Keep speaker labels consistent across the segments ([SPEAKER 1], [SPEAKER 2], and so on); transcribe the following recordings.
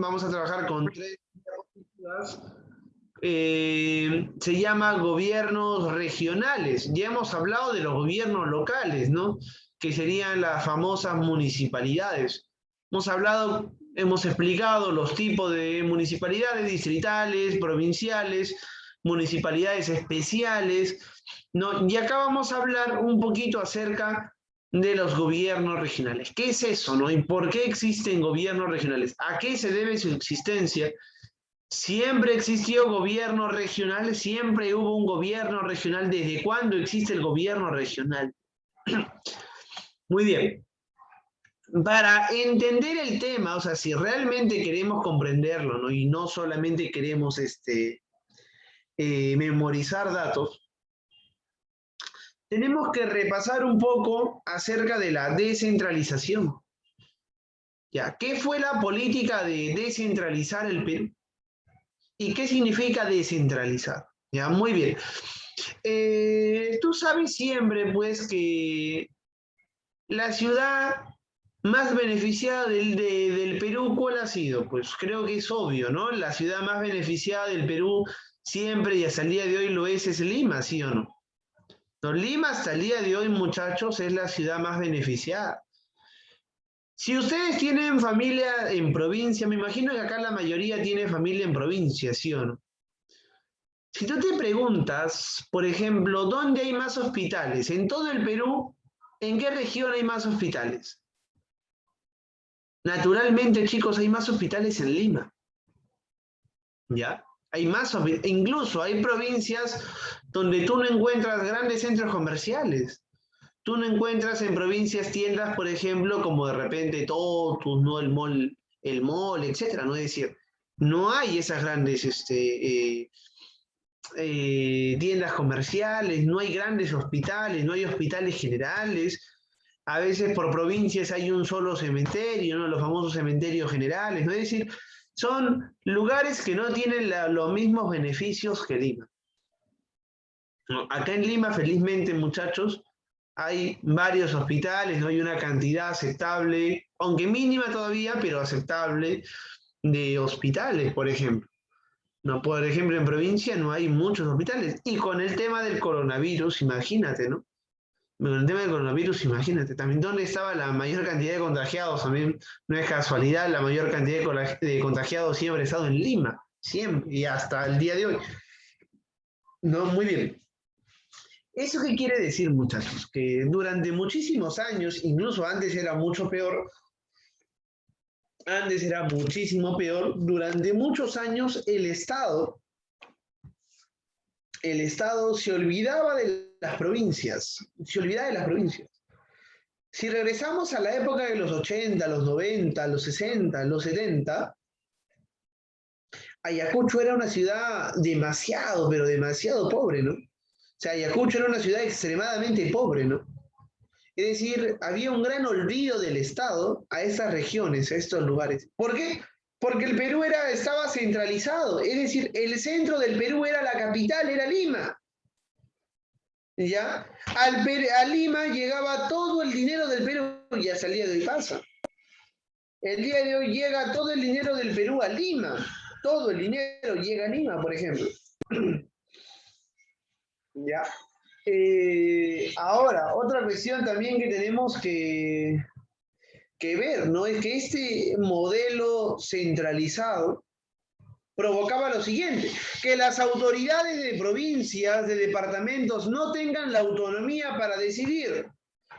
[SPEAKER 1] vamos a trabajar con 3 diapositivas. Se llama gobiernos regionales. Ya hemos hablado de los gobiernos locales, ¿no? Que serían las famosas municipalidades. Hemos explicado los tipos de municipalidades distritales, provinciales, municipalidades especiales, ¿no? Y acá vamos a hablar un poquito acerca de los gobiernos regionales. ¿Qué es eso, no? ¿Y por qué existen gobiernos regionales? ¿A qué se debe su existencia? Siempre existió gobierno regional, siempre hubo un gobierno regional. ¿Desde cuándo existe el gobierno regional? Muy bien. Para entender el tema, o sea, si realmente queremos comprenderlo, ¿no? Y no solamente queremos memorizar datos, tenemos que repasar un poco acerca de la descentralización. ¿Ya? ¿Qué fue la política de descentralizar el Perú? ¿Y qué significa descentralizar? ¿Ya? Muy bien. Tú sabes siempre, pues, que la ciudad más beneficiada del Perú, ¿cuál ha sido? Pues creo que es obvio, ¿no? La ciudad más beneficiada del Perú siempre y hasta el día de hoy lo es Lima, ¿sí o no? Entonces, Lima hasta el día de hoy, muchachos, es la ciudad más beneficiada. Si ustedes tienen familia en provincia, me imagino que acá la mayoría tiene familia en provincia, ¿sí o no? Si tú te preguntas, por ejemplo, ¿dónde hay más hospitales? En todo el Perú, ¿en qué región hay más hospitales? Naturalmente, chicos, hay más hospitales en Lima, ¿ya? Hay más, incluso hay provincias donde tú no encuentras grandes centros comerciales. Tú no encuentras en provincias tiendas, por ejemplo, como de repente Totus, ¿no? El mall, etcétera, ¿no? Es decir, no hay esas grandes tiendas comerciales, no hay grandes hospitales, no hay hospitales generales. A veces por provincias hay un solo cementerio, ¿no? Los famosos cementerios generales, ¿no? Es decir, son lugares que no tienen los mismos beneficios que Lima. ¿No? Acá en Lima, felizmente, muchachos, hay varios hospitales, no hay una cantidad aceptable, aunque mínima todavía, pero aceptable, de hospitales, por ejemplo. No, por ejemplo, en provincia no hay muchos hospitales. Y con el tema del coronavirus, imagínate, ¿no? Con el tema del coronavirus, imagínate. También dónde estaba la mayor cantidad de contagiados. También no es casualidad, la mayor cantidad de contagiados siempre ha estado en Lima. Siempre. Y hasta el día de hoy. No, muy bien. ¿Eso qué quiere decir, muchachos? Que durante muchísimos años, incluso antes era mucho peor, antes era muchísimo peor, durante muchos años el Estado se olvidaba de las provincias, se olvidaba de las provincias. Si regresamos a la época de los 80, los 90, los 60, los 70, Ayacucho era una ciudad demasiado, pero demasiado pobre, ¿no? O sea, Ayacucho era una ciudad extremadamente pobre, ¿no? Es decir, había un gran olvido del Estado a estas regiones, a estos lugares. ¿Por qué? Porque el Perú estaba centralizado, es decir, el centro del Perú era la capital, era Lima. ¿Ya? A Lima llegaba todo el dinero del Perú y hasta el día de hoy pasa. El día de hoy llega todo el dinero del Perú a Lima. Todo el dinero llega a Lima, por ejemplo. ¿Ya? Ahora, otra cuestión también que tenemos que ver, ¿no? Es que este modelo centralizado provocaba lo siguiente, que las autoridades de provincias, de departamentos, no tengan la autonomía para decidir.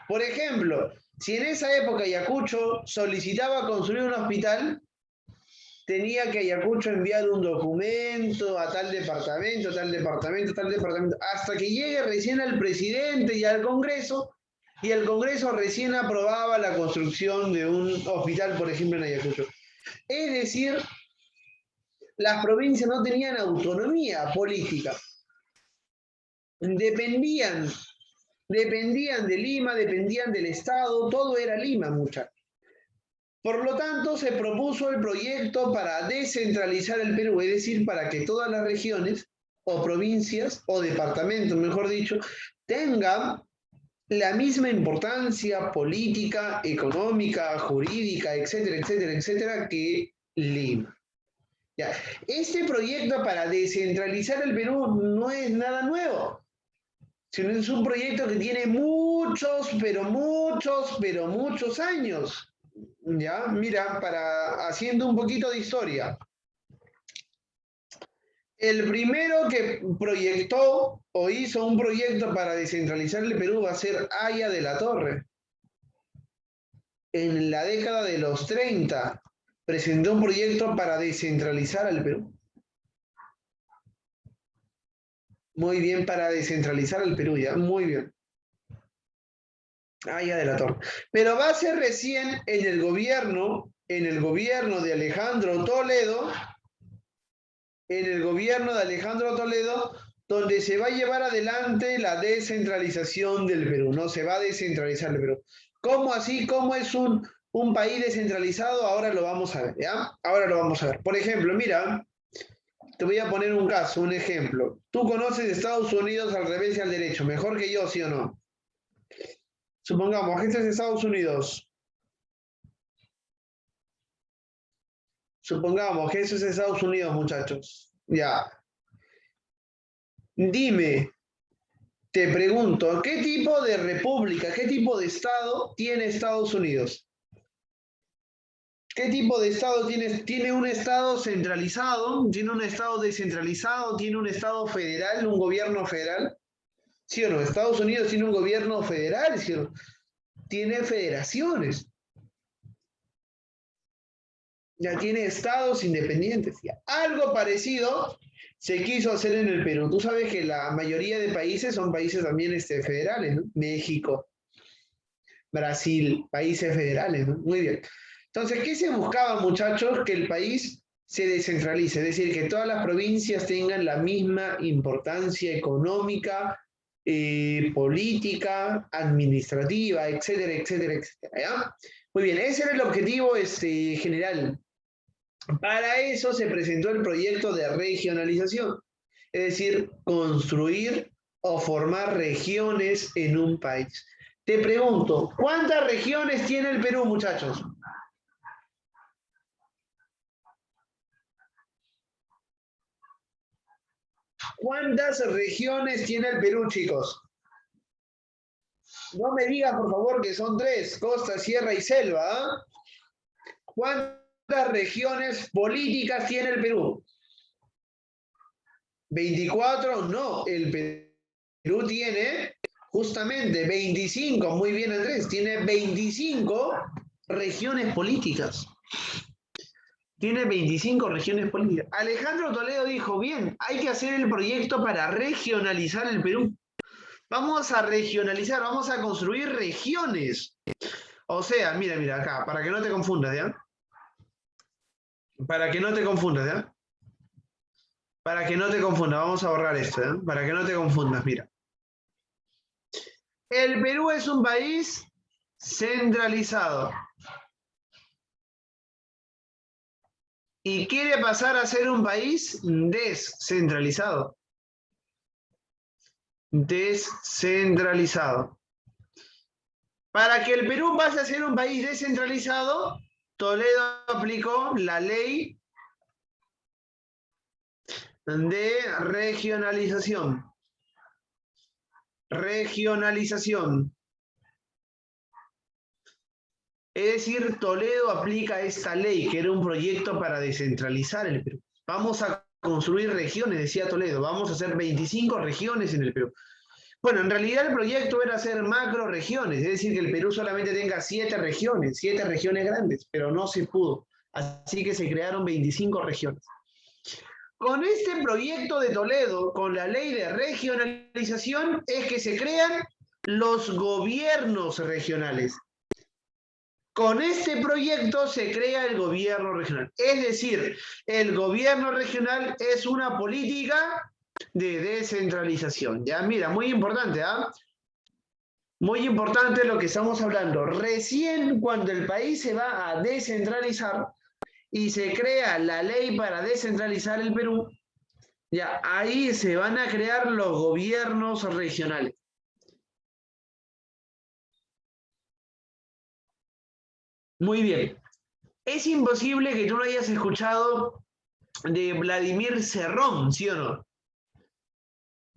[SPEAKER 1] Por ejemplo, si en esa época Ayacucho solicitaba construir un hospital, tenía que Ayacucho enviar un documento a tal departamento, tal departamento, tal departamento, hasta que llegue recién al presidente y al Congreso, y el Congreso recién aprobaba la construcción de un hospital, por ejemplo, en Ayacucho. Es decir, las provincias no tenían autonomía política. Dependían de Lima, dependían del Estado, todo era Lima, muchachos. Por lo tanto, se propuso el proyecto para descentralizar el Perú, es decir, para que todas las regiones, o provincias, o departamentos, mejor dicho, tengan la misma importancia política, económica, jurídica, etcétera, etcétera, etcétera, que Lima. Ya. Este proyecto para descentralizar el Perú no es nada nuevo, sino es un proyecto que tiene muchos, pero muchos años. Ya, mira, haciendo un poquito de historia. El primero que proyectó o hizo un proyecto para descentralizar el Perú va a ser Haya de la Torre. En la década de los 30 presentó un proyecto para descentralizar al Perú. Muy bien, para descentralizar el Perú, ya, muy bien. Haya de la Torre. Pero va a ser recién en el gobierno de Alejandro Toledo, donde se va a llevar adelante la descentralización del Perú, ¿no? Se va a descentralizar el Perú. ¿Cómo así? ¿Cómo es un país descentralizado? Ahora lo vamos a ver, ¿ya? Ahora lo vamos a ver. Por ejemplo, mira, te voy a poner un caso, un ejemplo. Tú conoces Estados Unidos al revés y al derecho, mejor que yo, ¿sí o no? Supongamos que este es Estados Unidos. Supongamos que eso es Estados Unidos, muchachos. Ya. Dime, te pregunto, ¿qué tipo de república, qué tipo de estado tiene Estados Unidos? ¿Qué tipo de estado tiene? ¿Tiene un estado centralizado? ¿Tiene un estado descentralizado? ¿Tiene un estado federal, un gobierno federal? ¿Sí o no? Estados Unidos tiene un gobierno federal, ¿sí o no? Tiene federaciones. Ya tiene estados independientes. Ya. Algo parecido se quiso hacer en el Perú. Tú sabes que la mayoría de países son países también federales, ¿no? México, Brasil, países federales, ¿no? Muy bien. Entonces, ¿qué se buscaba, muchachos? Que el país se descentralice, es decir, que todas las provincias tengan la misma importancia económica, política, administrativa, etcétera, etcétera, etcétera. ¿Ya? Muy bien, ese era el objetivo general. Para eso se presentó el proyecto de regionalización, es decir, construir o formar regiones en un país. Te pregunto, ¿cuántas regiones tiene el Perú, muchachos? ¿Cuántas regiones tiene el Perú, chicos? No me digan, por favor, que son tres, costa, sierra y selva. ¿Eh? ¿Cuántas regiones políticas tiene el Perú? 24, no, el Perú tiene justamente 25, muy bien Andrés, tiene 25 regiones políticas. Tiene 25 regiones políticas. Alejandro Toledo dijo, bien, hay que hacer el proyecto para regionalizar el Perú. Vamos a regionalizar, vamos a construir regiones. O sea, mira, mira, acá, para que no te confundas, ¿ya? Para que no te confundas, ¿ya? Para que no te confundas, vamos a borrar esto, ¿ya? Para que no te confundas, mira. El Perú es un país centralizado y quiere pasar a ser un país descentralizado. Descentralizado. Para que el Perú pase a ser un país descentralizado, Toledo aplicó la ley de regionalización. Regionalización. Es decir, Toledo aplica esta ley, que era un proyecto para descentralizar el Perú. Vamos a construir regiones, decía Toledo, vamos a hacer 25 regiones en el Perú. Bueno, en realidad el proyecto era hacer macro regiones, es decir, que el Perú solamente tenga 7 regiones grandes, pero no se pudo. Así que se crearon 25 regiones. Con este proyecto de Toledo, con la ley de regionalización, es que se crean los gobiernos regionales. Con este proyecto se crea el gobierno regional. Es decir, el gobierno regional es una política de descentralización. Ya, mira, muy importante, ¿ah? Muy importante lo que estamos hablando. Recién cuando el país se va a descentralizar y se crea la ley para descentralizar el Perú, ya ahí se van a crear los gobiernos regionales. Muy bien. Es imposible que tú no hayas escuchado de Vladimir Cerrón, ¿sí o no?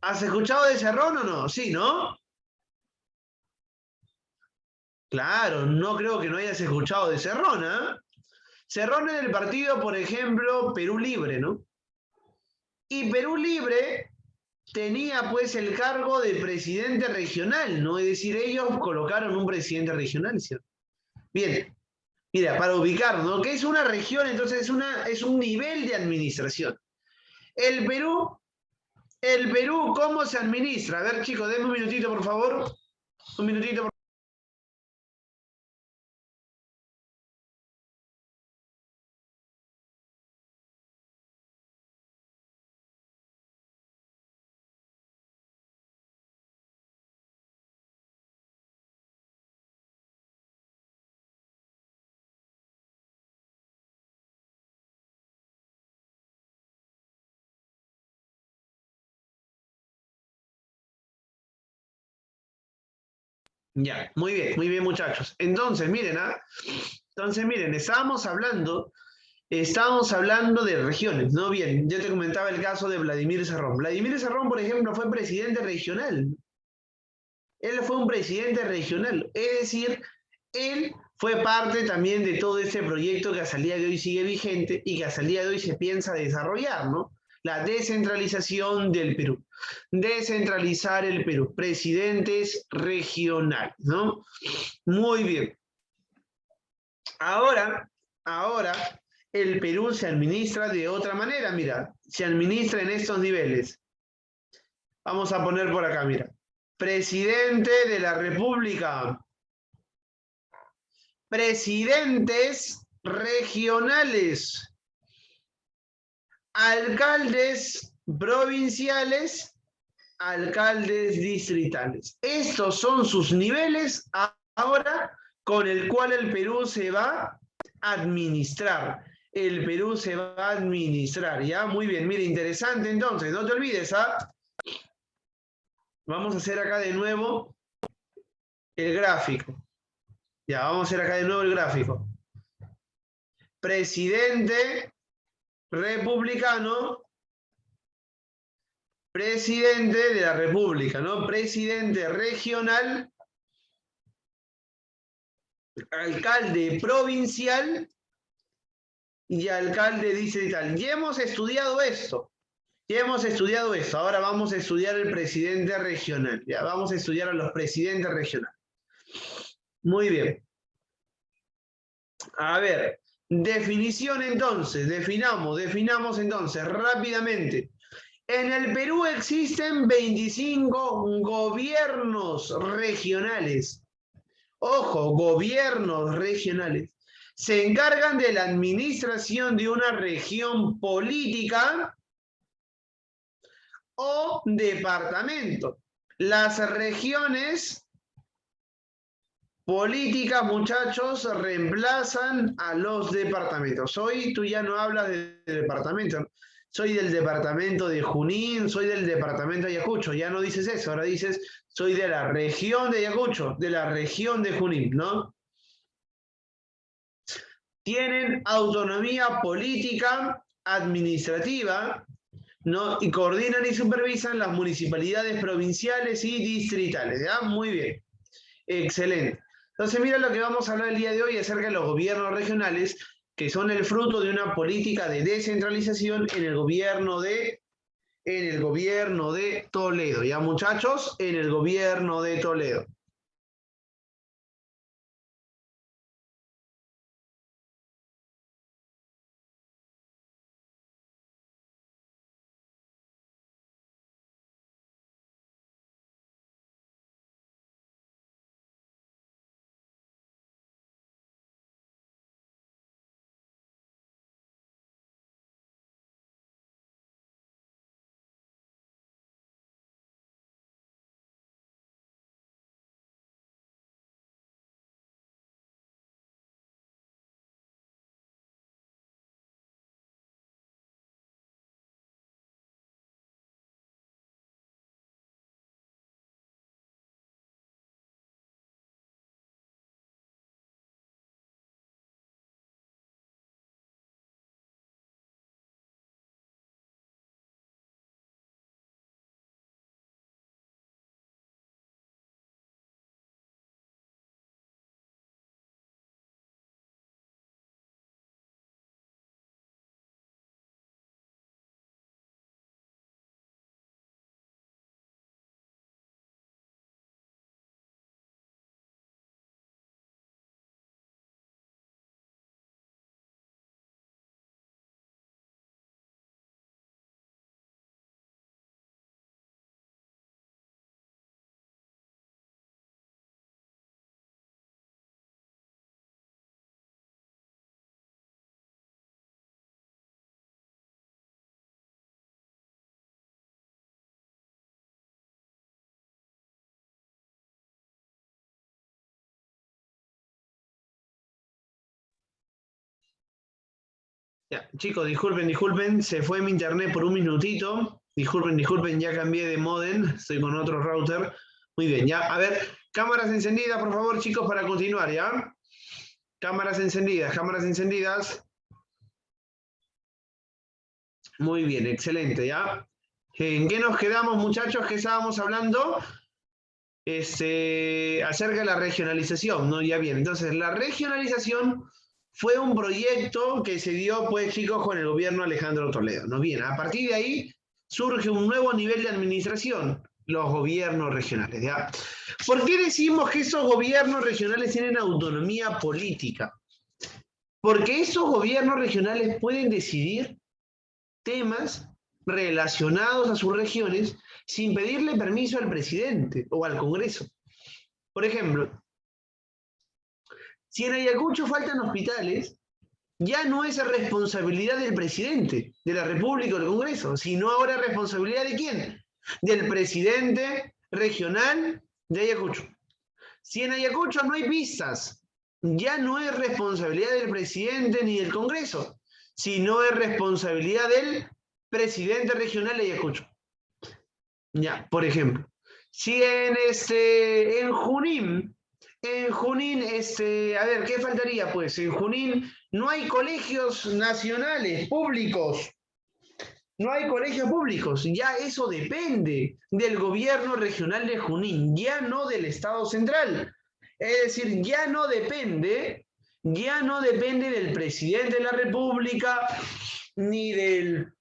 [SPEAKER 1] ¿Has escuchado de Cerrón o no? Sí, ¿no? Claro, no creo que no hayas escuchado de Cerrón, ¿eh? Cerrón en el partido, por ejemplo, Perú Libre, ¿no? Y Perú Libre tenía pues el cargo de presidente regional, ¿no? Es decir, ellos colocaron un presidente regional, ¿cierto? Bien, mira, para ubicar, ¿no? ¿Qué es una región? Entonces es un nivel de administración. El Perú, el Perú, ¿cómo se administra? A ver, chicos, denme un minutito, por favor. Un minutito, por Ya, muy bien, muchachos. Entonces, miren, ¿ah? Entonces, miren, estábamos hablando de regiones, ¿no? Bien, yo te comentaba el caso de Vladimir Serrón. Vladimir Serrón, por ejemplo, fue presidente regional. Él fue un presidente regional, es decir, él fue parte también de todo este proyecto que hasta el día de hoy sigue vigente y que hasta el día de hoy se piensa desarrollar, ¿no? La descentralización del Perú. Descentralizar el Perú. Presidentes regionales, ¿no? Muy bien. Ahora, ahora, el Perú se administra de otra manera, mira, se administra en estos niveles. Vamos a poner por acá, mira. Presidente de la República, presidentes regionales, alcaldes provinciales, alcaldes distritales. Estos son sus niveles ahora con el cual el Perú se va a administrar. El Perú se va a administrar, ¿ya? Muy bien, mire, interesante entonces, no te olvides, ¿ah? Vamos a hacer acá de nuevo el gráfico. Ya, vamos a hacer acá de nuevo el gráfico. Presidente republicano, presidente de la República, ¿no? Presidente regional, alcalde provincial y alcalde distrital. Ya hemos estudiado esto. Ya hemos estudiado esto. Ahora vamos a estudiar el presidente regional. Ya vamos a estudiar a los presidentes regionales. Muy bien. A ver, definición entonces. Definamos entonces rápidamente. En el Perú existen 25 gobiernos regionales. Ojo, gobiernos regionales. Se encargan de la administración de una región política o departamento. Las regiones políticas, muchachos, reemplazan a los departamentos. Hoy tú ya no hablas de departamento. Soy del departamento de Junín, soy del departamento de Ayacucho. Ya no dices eso, ahora dices soy de la región de Ayacucho, de la región de Junín, ¿no? Tienen autonomía política, administrativa, ¿no? Y coordinan y supervisan las municipalidades provinciales y distritales, ¿ya? Muy bien, excelente. Entonces, mira lo que vamos a hablar el día de hoy acerca de los gobiernos regionales, que son el fruto de una política de descentralización en el gobierno de Toledo, ¿ya muchachos? En el gobierno de Toledo. Ya, chicos, disculpen, se fue mi internet por un minutito. Disculpen, ya cambié de modem, estoy con otro router. Muy bien, ya. A ver, cámaras encendidas, por favor, chicos, para continuar, ¿ya? Cámaras encendidas. Muy bien, excelente, ¿ya? ¿En qué nos quedamos, muchachos? ¿Qué estábamos hablando? Acerca de la regionalización, ¿no? Ya bien, entonces la regionalización fue un proyecto que se dio, pues, chicos, con el gobierno de Alejandro Toledo, ¿no? Bien, a partir de ahí surge un nuevo nivel de administración, los gobiernos regionales, ¿ya? ¿Por qué decimos que esos gobiernos regionales tienen autonomía política? Porque esos gobiernos regionales pueden decidir temas relacionados a sus regiones sin pedirle permiso al presidente o al Congreso. Por ejemplo, si en Ayacucho faltan hospitales, ya no es responsabilidad del presidente de la República o del Congreso, sino ahora responsabilidad de quién? Del presidente regional de Ayacucho. Si en Ayacucho no hay pistas, ya no es responsabilidad del presidente ni del Congreso, sino es responsabilidad del presidente regional de Ayacucho. Ya, por ejemplo, si en Junín, a ver, ¿qué faltaría? Pues en Junín no hay colegios nacionales públicos, no hay colegios públicos, ya eso depende del gobierno regional de Junín, ya no del Estado central. Es decir, ya no depende del presidente de la República, ni del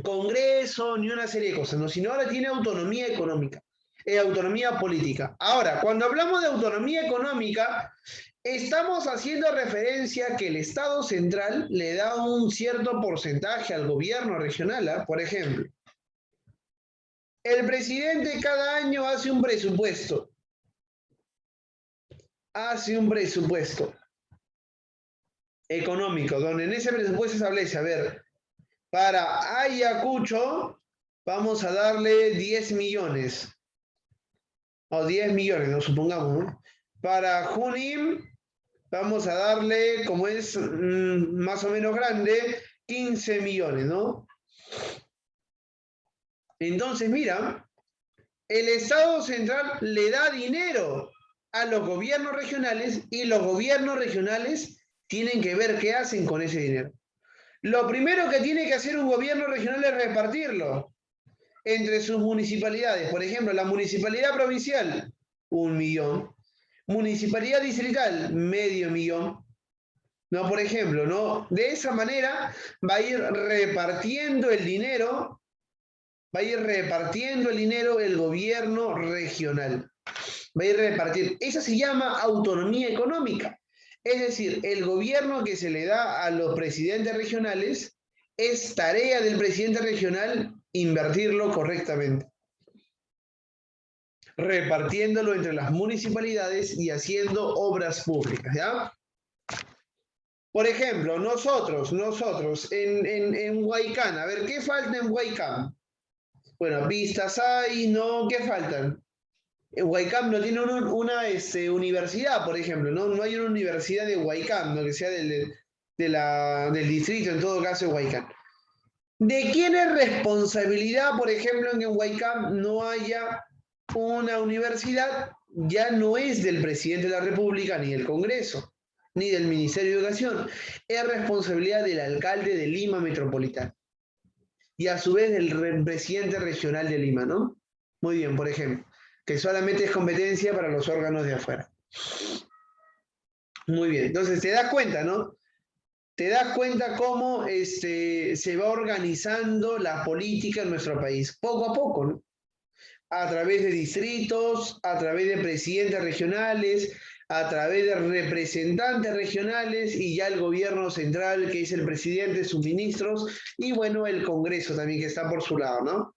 [SPEAKER 1] Congreso, ni una serie de cosas, ¿no? Sino ahora tiene autonomía económica, autonomía política. Ahora, cuando hablamos de autonomía económica, estamos haciendo referencia a que el Estado central le da un cierto porcentaje al gobierno regional, ¿eh? Por ejemplo, el presidente cada año hace un presupuesto económico, donde en ese presupuesto se establece, a ver, para Ayacucho vamos a darle 10 millones, o 10 millones, no supongamos, ¿no? Para Junín vamos a darle, como es más o menos grande, 15 millones, ¿no? Entonces, mira, el Estado central le da dinero a los gobiernos regionales y los gobiernos regionales tienen que ver qué hacen con ese dinero. Lo primero que tiene que hacer un gobierno regional es repartirlo entre sus municipalidades. Por ejemplo, la municipalidad provincial, 1 millón. Municipalidad distrital, medio millón. No, por ejemplo, ¿no? De esa manera va a ir repartiendo el dinero, el gobierno regional. Va a ir repartiendo. Eso se llama autonomía económica. Es decir, el gobierno que se le da a los presidentes regionales es tarea del presidente regional invertirlo correctamente, repartiéndolo entre las municipalidades y haciendo obras públicas, ¿ya? Por ejemplo, nosotros en Huaycán, a ver, ¿qué falta en Huaycán? Bueno, pistas hay, ¿no? ¿Qué faltan? Huaycán no tiene una universidad, por ejemplo, ¿no? No hay una universidad de Huaycán, ¿no? Que sea del distrito, en todo caso, de Huaycán. ¿De quién es responsabilidad, por ejemplo, en que en Huaycán no haya una universidad? Ya no es del presidente de la República, ni del Congreso, ni del Ministerio de Educación. Es responsabilidad del alcalde de Lima Metropolitana. Y a su vez del presidente regional de Lima, ¿no? Muy bien, por ejemplo, que solamente es competencia para los órganos de afuera. Muy bien, entonces te das cuenta, ¿no? Te das cuenta cómo se va organizando la política en nuestro país, poco a poco, ¿no? A través de distritos, a través de presidentes regionales, a través de representantes regionales y ya el gobierno central, que es el presidente, sus ministros, y bueno, el Congreso también, que está por su lado, ¿no?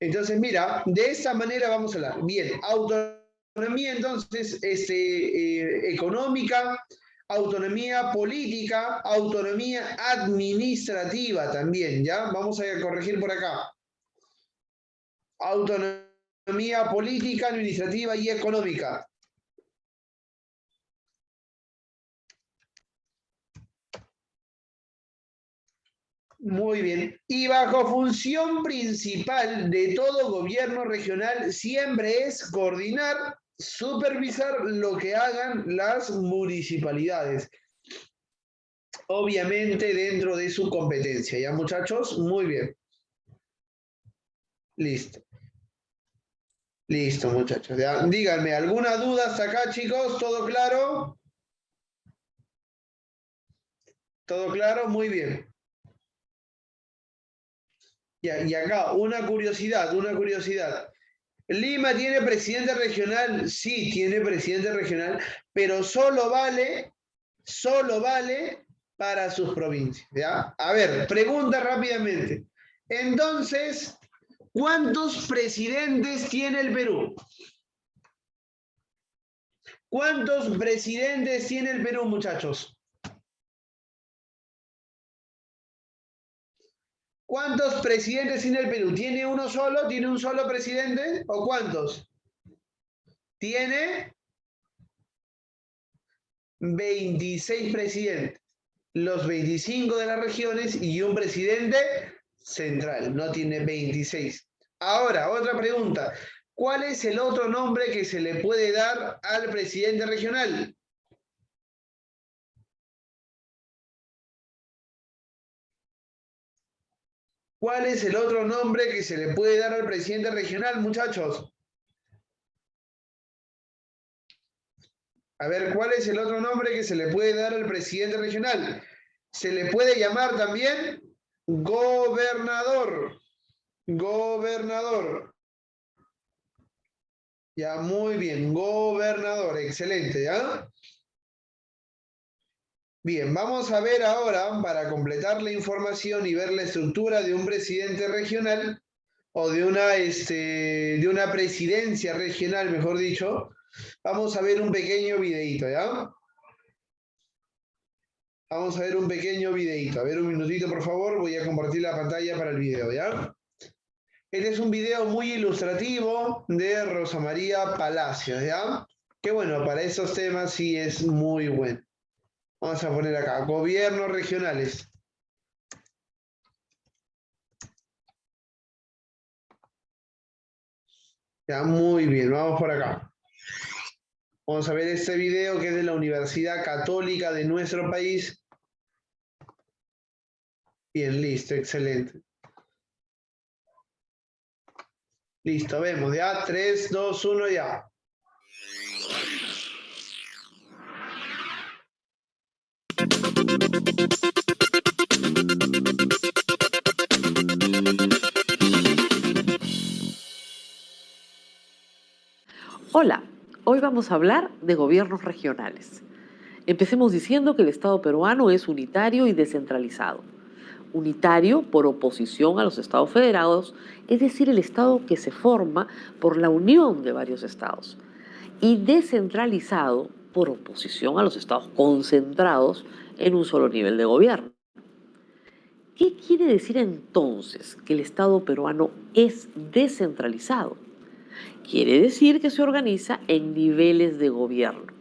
[SPEAKER 1] Entonces, mira, de esta manera vamos a hablar. Bien, autonomía entonces económica, autonomía política, autonomía administrativa también, ¿ya? Vamos a corregir por acá. Autonomía política, administrativa y económica. Muy bien. Y bajo función principal de todo gobierno regional siempre es coordinar, supervisar lo que hagan las municipalidades. Obviamente dentro de su competencia. ¿Ya, muchachos? Muy bien. Listo. Listo, muchachos. Ya. Díganme, ¿alguna duda hasta acá, chicos? ¿Todo claro? ¿Todo claro? Muy bien. Ya, y acá, una curiosidad, una curiosidad. ¿Lima tiene presidente regional? Sí, tiene presidente regional, pero solo vale para sus provincias, ¿ya? A ver, pregunta rápidamente. Entonces, ¿cuántos presidentes tiene el Perú? ¿Cuántos presidentes tiene el Perú, muchachos? ¿Cuántos presidentes tiene el Perú? ¿Tiene uno solo? ¿Tiene un solo presidente? ¿O cuántos? Tiene 26 presidentes, los 25 de las regiones y un presidente central, no tiene 26. Ahora, otra pregunta. ¿Cuál es el otro nombre que se le puede dar al presidente regional? ¿Cuál es el otro nombre que se le puede dar al presidente regional, muchachos? A ver, ¿cuál es el otro nombre que se le puede dar al presidente regional? Se le puede llamar también gobernador. Gobernador. Ya, muy bien. Gobernador. Excelente, ¿ya? Bien, vamos a ver ahora, para completar la información y ver la estructura de un presidente regional o de una presidencia regional, mejor dicho, vamos a ver un pequeño videito, ¿ya? Vamos a ver un pequeño videito. A ver, un minutito, por favor. Voy a compartir la pantalla para el video, ¿ya? Este es un video muy ilustrativo de Rosa María Palacios, ¿ya? Que bueno, para esos temas sí es muy bueno. Vamos a poner acá, gobiernos regionales. Ya, muy bien, vamos por acá. Vamos a ver este video que es de la Universidad Católica de nuestro país. Bien, listo, excelente. Listo, vemos, ya, 3, 2, 1, ya.
[SPEAKER 2] Hola, hoy vamos a hablar de gobiernos regionales. Empecemos diciendo que el Estado peruano es unitario y descentralizado. Unitario por oposición a los estados federados, es decir, el Estado que se forma por la unión de varios estados. Y descentralizado por oposición a los estados concentrados en un solo nivel de gobierno. ¿Qué quiere decir entonces que el Estado peruano es descentralizado? Quiere decir que se organiza en niveles de gobierno.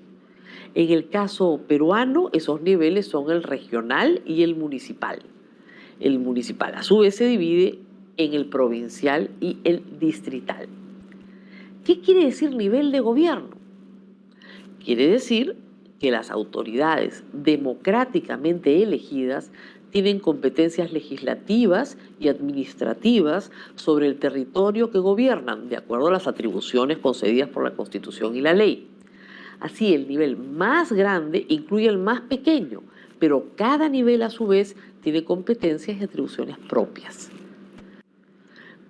[SPEAKER 2] En el caso peruano, esos niveles son el regional y el municipal. El municipal a su vez se divide en el provincial y el distrital. ¿Qué quiere decir nivel de gobierno? Quiere decir que las autoridades democráticamente elegidas tienen competencias legislativas y administrativas sobre el territorio que gobiernan, de acuerdo a las atribuciones concedidas por la Constitución y la ley. Así, el nivel más grande incluye el más pequeño, pero cada nivel a su vez tiene competencias y atribuciones propias.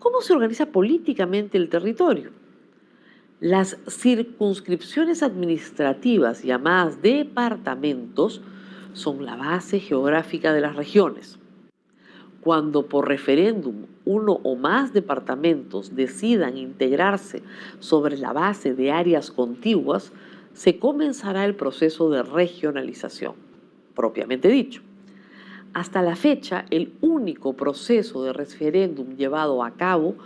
[SPEAKER 2] ¿Cómo se organiza políticamente el territorio? Las circunscripciones administrativas llamadas departamentos son la base geográfica de las regiones. Cuando por referéndum uno o más departamentos decidan integrarse sobre la base de áreas contiguas, se comenzará el proceso de regionalización, propiamente dicho. Hasta la fecha, el único proceso de referéndum llevado a cabo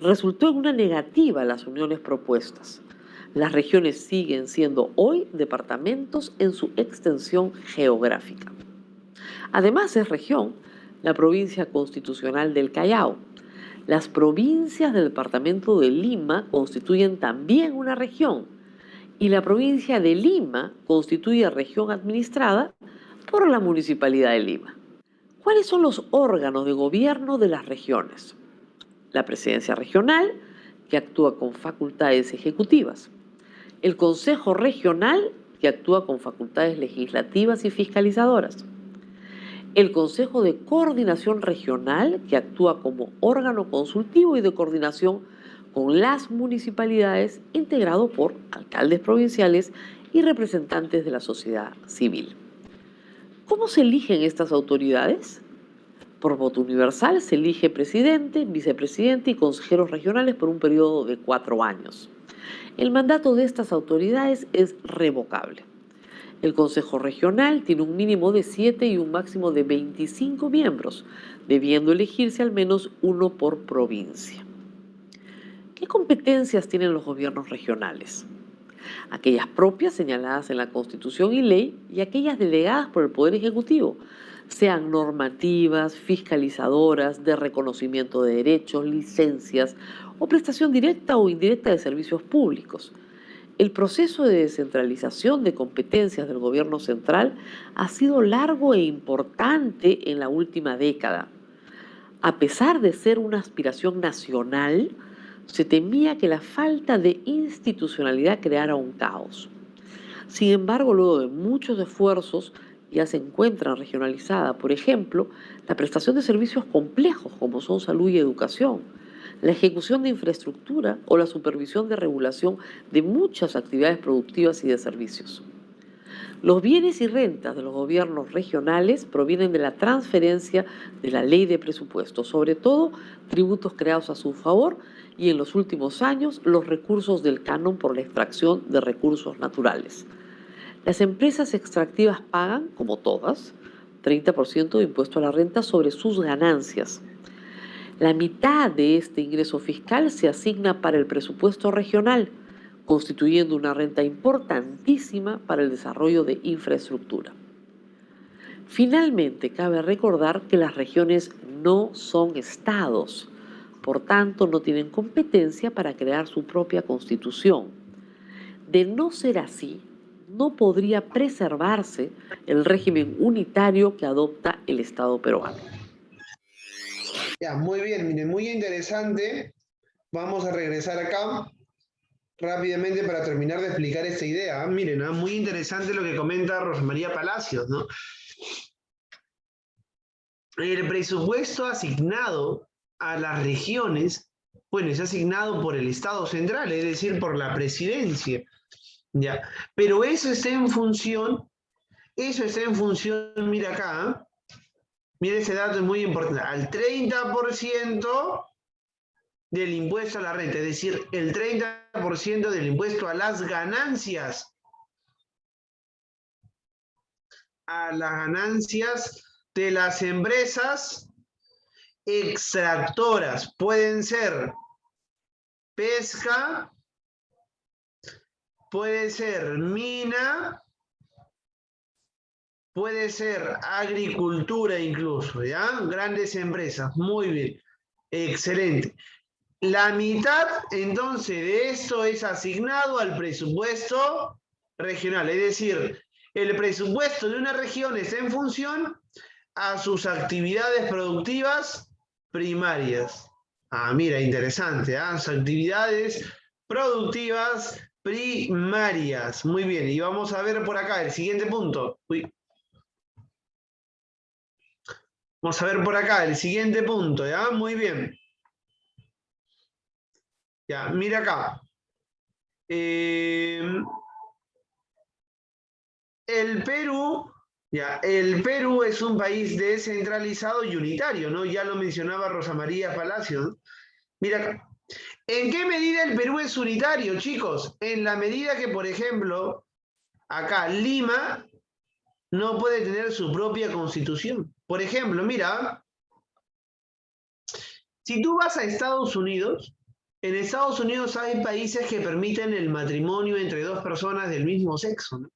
[SPEAKER 2] resultó en una negativa a las uniones propuestas. Las regiones siguen siendo hoy departamentos en su extensión geográfica. Además, es región la provincia constitucional del Callao. Las provincias del departamento de Lima constituyen también una región y la provincia de Lima constituye región administrada por la Municipalidad de Lima. ¿Cuáles son los órganos de gobierno de las regiones? La presidencia regional, que actúa con facultades ejecutivas. El Consejo Regional, que actúa con facultades legislativas y fiscalizadoras. El Consejo de Coordinación Regional, que actúa como órgano consultivo y de coordinación con las municipalidades, integrado por alcaldes provinciales y representantes de la sociedad civil. ¿Cómo se eligen estas autoridades? Por voto universal se elige presidente, vicepresidente y consejeros regionales por un periodo de 4 años. El mandato de estas autoridades es revocable. El Consejo Regional tiene un mínimo de 7 y un máximo de 25 miembros, debiendo elegirse al menos uno por provincia. ¿Qué competencias tienen los gobiernos regionales? Aquellas propias señaladas en la Constitución y ley y aquellas delegadas por el Poder Ejecutivo, sean normativas, fiscalizadoras, de reconocimiento de derechos, licencias o prestación directa o indirecta de servicios públicos. El proceso de descentralización de competencias del gobierno central ha sido largo e importante en la última década. A pesar de ser una aspiración nacional, se temía que la falta de institucionalidad creara un caos. Sin embargo, luego de muchos esfuerzos, ya se encuentra regionalizada, por ejemplo, la prestación de servicios complejos como son salud y educación, la ejecución de infraestructura o la supervisión de regulación de muchas actividades productivas y de servicios. Los bienes y rentas de los gobiernos regionales provienen de la transferencia de la ley de presupuesto, sobre todo tributos creados a su favor y en los últimos años los recursos del canon por la extracción de recursos naturales. Las empresas extractivas pagan, como todas, 30% de impuesto a la renta sobre sus ganancias. La mitad de este ingreso fiscal se asigna para el presupuesto regional, constituyendo una renta importantísima para el desarrollo de infraestructura. Finalmente, cabe recordar que las regiones no son estados, por tanto no tienen competencia para crear su propia constitución. De no ser así, no podría preservarse el régimen unitario que adopta el Estado peruano.
[SPEAKER 1] Ya, muy bien, miren, muy interesante. Vamos a regresar acá rápidamente para terminar de explicar esta idea. Miren, muy interesante lo que comenta Rosa María Palacios, ¿no? El presupuesto asignado a las regiones, bueno, es asignado por el Estado central, es decir, por la presidencia, ¿ya? Pero eso está en función, mira acá, mira ese dato es muy importante, al 30% del impuesto a la renta, es decir, el 30% del impuesto a las ganancias. A las ganancias de las empresas extractoras. Pueden ser pesca, puede ser mina, puede ser agricultura incluso, ¿ya? Grandes empresas, muy bien, excelente. La mitad, entonces, de esto es asignado al presupuesto regional, es decir, el presupuesto de una región está en función a sus actividades productivas primarias. Ah, mira, interesante, ¿ah? Sus actividades productivas primarias. Muy bien, y vamos a ver por acá el siguiente punto. Uy. Vamos a ver por acá el siguiente punto, ¿ya? Muy bien. Ya, mira acá. El Perú, ya, el Perú es un país descentralizado y unitario, ¿no? Ya lo mencionaba Rosa María Palacio, ¿no? Mira acá. ¿En qué medida el Perú es unitario, chicos? En la medida que, por ejemplo, acá Lima no puede tener su propia constitución. Por ejemplo, mira, si tú vas a Estados Unidos, en Estados Unidos hay países que permiten el matrimonio entre dos personas del mismo sexo, ¿no?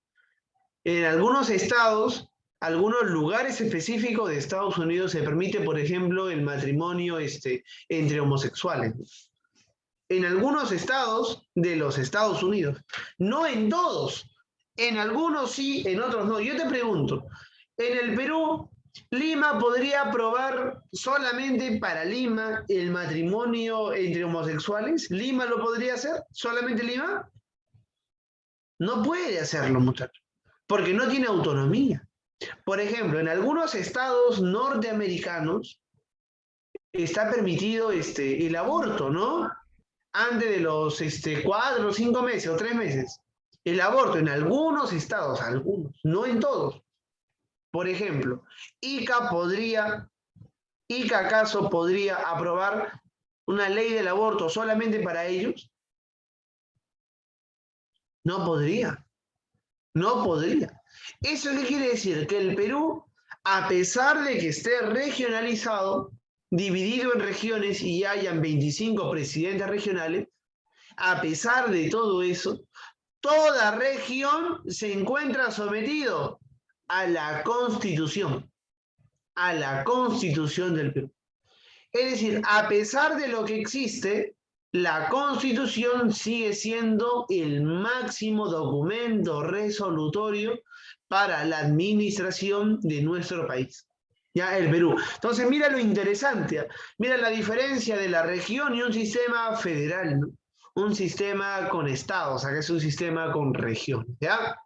[SPEAKER 1] En algunos estados algunos lugares específicos de Estados Unidos se permite, por ejemplo, el matrimonio entre homosexuales. En algunos estados de los Estados Unidos. No en todos. En algunos sí, en otros no. Yo te pregunto, en el Perú, ¿Lima podría aprobar solamente para Lima el matrimonio entre homosexuales? ¿Lima lo podría hacer? ¿Solamente Lima? No puede hacerlo, muchachos, porque no tiene autonomía. Por ejemplo, en algunos estados norteamericanos está permitido el aborto, ¿no? Antes de los 4 o 5 meses o 3 meses. El aborto en algunos estados, algunos, no en todos. Por ejemplo, ¿ICA acaso podría aprobar una ley del aborto solamente para ellos? No podría. No podría. ¿Eso qué quiere decir? Que el Perú, a pesar de que esté regionalizado, dividido en regiones y hayan 25 presidentes regionales, a pesar de todo eso, toda región se encuentra sometido a la Constitución del Perú. Es decir, a pesar de lo que existe, la Constitución sigue siendo el máximo documento resolutorio para la administración de nuestro país, ya el Perú. Entonces, mira lo interesante, mira la diferencia de la región y un sistema federal, ¿no? Un sistema con estados, acá es un sistema con regiones, ¿ya?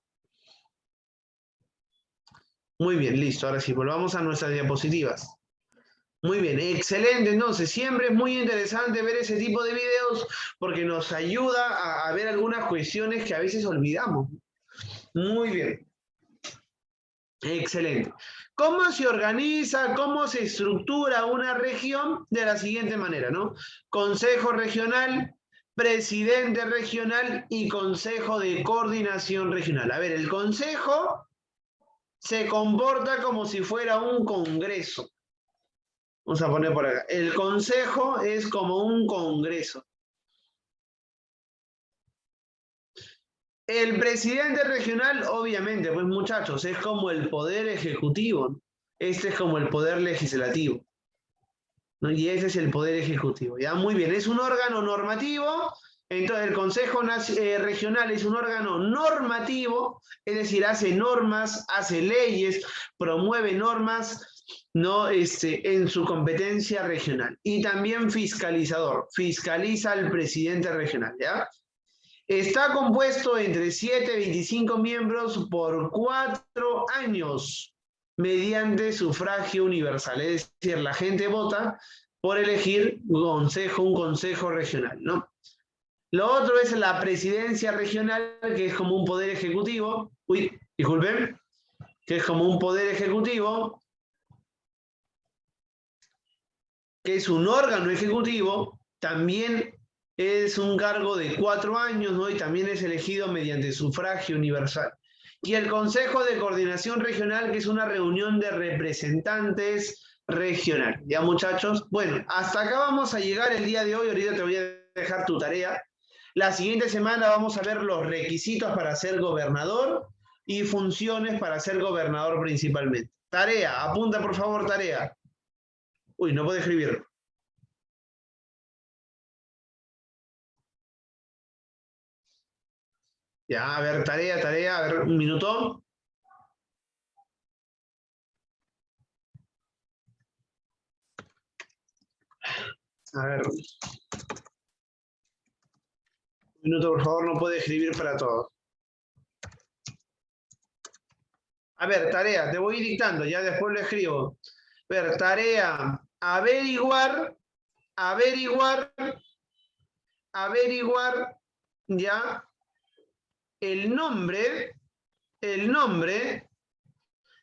[SPEAKER 1] Muy bien, listo. Ahora sí, volvamos a nuestras diapositivas. Muy bien, excelente. Entonces, siempre es muy interesante ver ese tipo de videos porque nos ayuda a ver algunas cuestiones que a veces olvidamos. Muy bien. Excelente. ¿Cómo se organiza, cómo se estructura una región? De la siguiente manera, ¿no? Consejo regional, presidente regional y consejo de coordinación regional. A ver, el consejo se comporta como si fuera un congreso. Vamos a poner por acá. El consejo es como un congreso. El presidente regional, obviamente, pues muchachos, es como el poder ejecutivo, ¿no? Este es como el poder legislativo, ¿no? Y ese es el poder ejecutivo. Ya, muy bien, es un órgano normativo. Entonces, el Consejo Regional es un órgano normativo, es decir, hace normas, hace leyes, promueve normas, ¿no? En su competencia regional. Y también fiscalizador, fiscaliza al presidente regional, ¿ya? Está compuesto entre 7 y 25 miembros por 4 años mediante sufragio universal. Es decir, la gente vota por elegir un consejo regional, ¿no? Lo otro es la presidencia regional, que es como un poder ejecutivo. Uy, disculpen. Que es como un poder ejecutivo, que es un órgano ejecutivo, también es un cargo de 4 años, ¿no? Y también es elegido mediante sufragio universal. Y el Consejo de Coordinación Regional, que es una reunión de representantes regionales. ¿Ya, muchachos? Bueno, hasta acá vamos a llegar el día de hoy. Ahorita te voy a dejar tu tarea. La siguiente semana vamos a ver los requisitos para ser gobernador y funciones para ser gobernador principalmente. Tarea, apunta por favor, tarea. Uy, no puedo escribir. Ya, a ver, tarea, a ver, un minuto. A ver. Un minuto, por favor, no puede escribir para todos. A ver, tarea, te voy dictando, ya después lo escribo. A ver, tarea, averiguar, ya, el nombre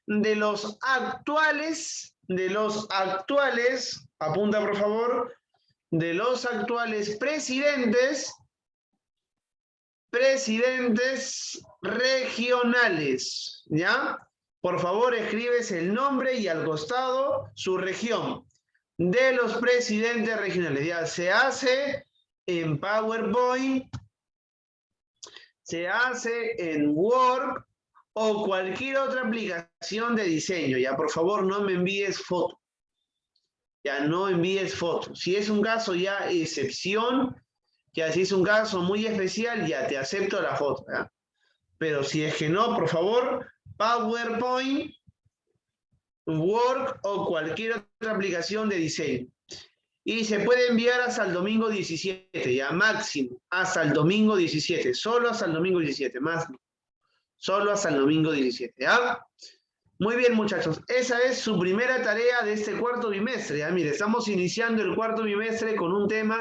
[SPEAKER 1] de los actuales, apunta por favor, de los actuales presidentes regionales, ¿ya? Por favor, escribes el nombre y al costado su región de los presidentes regionales. Ya se hace en PowerPoint, se hace en Word o cualquier otra aplicación de diseño. Ya, por favor, no me envíes foto. Ya, no envíes fotos. Si es un caso ya excepción, ya si es un caso muy especial, ya te acepto la foto. ¿Ya? Pero si es que no, por favor, PowerPoint, Word o cualquier otra aplicación de diseño. Y se puede enviar hasta el domingo 17, ya máximo, hasta el domingo 17, solo hasta el domingo 17, más no. Solo hasta el domingo 17, ¿ya? Muy bien, muchachos, esa es su primera tarea de este cuarto bimestre, ¿ya? Mire, estamos iniciando el cuarto bimestre con un tema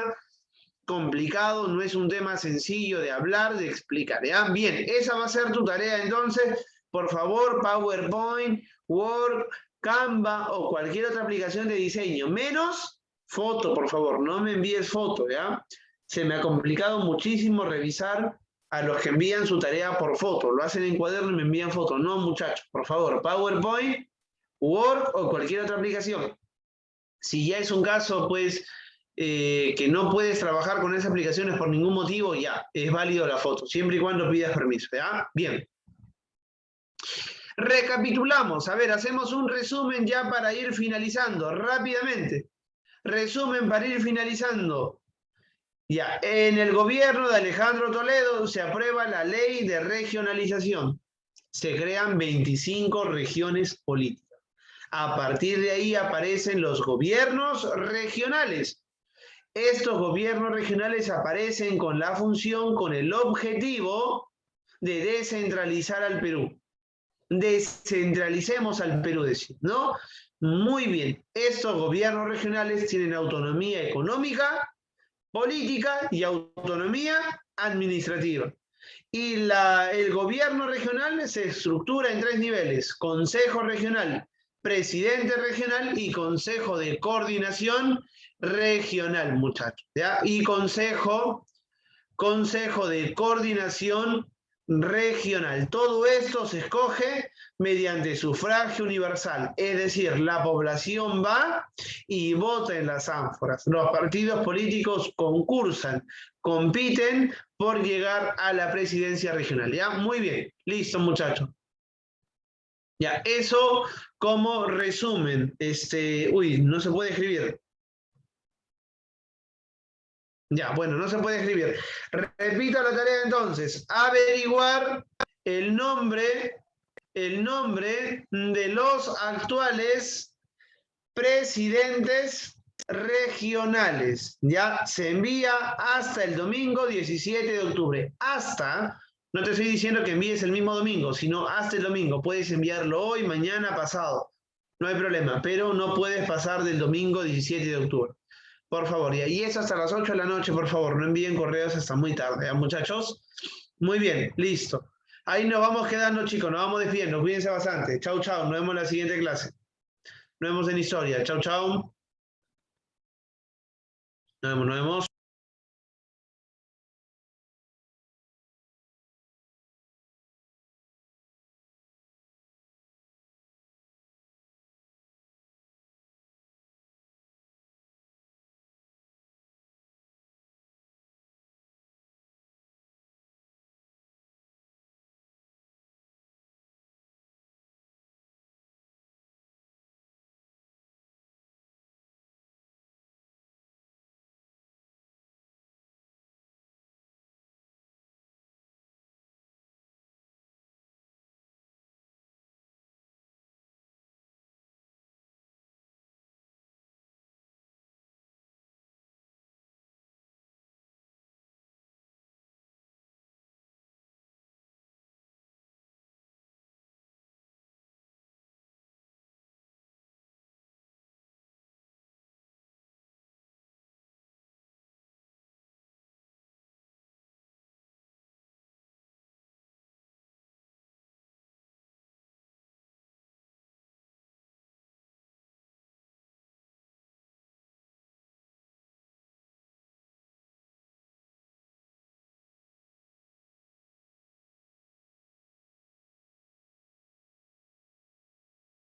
[SPEAKER 1] complicado, no es un tema sencillo de hablar, de explicar, ¿ya? Bien, esa va a ser tu tarea, entonces, por favor, PowerPoint, Word, Canva o cualquier otra aplicación de diseño, menos foto, por favor, no me envíes foto, ¿ya? Se me ha complicado muchísimo revisar a los que envían su tarea por foto, lo hacen en cuaderno y me envían foto, no, muchachos, por favor, PowerPoint, Word o cualquier otra aplicación. Si ya es un caso, pues, que no puedes trabajar con esas aplicaciones por ningún motivo, ya, es válido la foto, siempre y cuando pidas permiso, ¿ya? Bien. Recapitulamos, a ver, hacemos un resumen ya para ir finalizando, rápidamente. Resumen para ir finalizando. Ya, en el gobierno de Alejandro Toledo se aprueba la ley de regionalización. Se crean 25 regiones políticas. A partir de ahí aparecen los gobiernos regionales. Estos gobiernos regionales aparecen con la función, con el objetivo de descentralizar al Perú. Descentralicemos al Perú, decir, ¿no? Muy bien, estos gobiernos regionales tienen autonomía económica, política y autonomía administrativa. Y el gobierno regional se estructura en 3 niveles: Consejo Regional, Presidente Regional y Consejo de Coordinación Regional, muchachos, ¿ya? Y Consejo de Coordinación Regional. Todo esto se escoge mediante sufragio universal, es decir, la población va y vota en las ánforas. Los partidos políticos concursan, compiten por llegar a la presidencia regional. ¿Ya? Muy bien, listo, muchachos. Ya, eso como resumen. Uy, no se puede escribir. Ya, bueno, no se puede escribir. Repito la tarea entonces. Averiguar el nombre de los actuales presidentes regionales. Ya se envía hasta el domingo 17 de octubre. Hasta, no te estoy diciendo que envíes el mismo domingo, sino hasta el domingo. Puedes enviarlo hoy, mañana, pasado. No hay problema, pero no puedes pasar del domingo 17 de octubre. Por favor, y eso hasta las 8 de la noche, por favor, no envíen correos hasta muy tarde, ¿ya, muchachos? Muy bien, listo. Ahí nos vamos quedando, chicos, nos vamos despidiendo, cuídense bastante. Chau, chau, nos vemos en la siguiente clase. Nos vemos en historia, chau, chau. Nos vemos.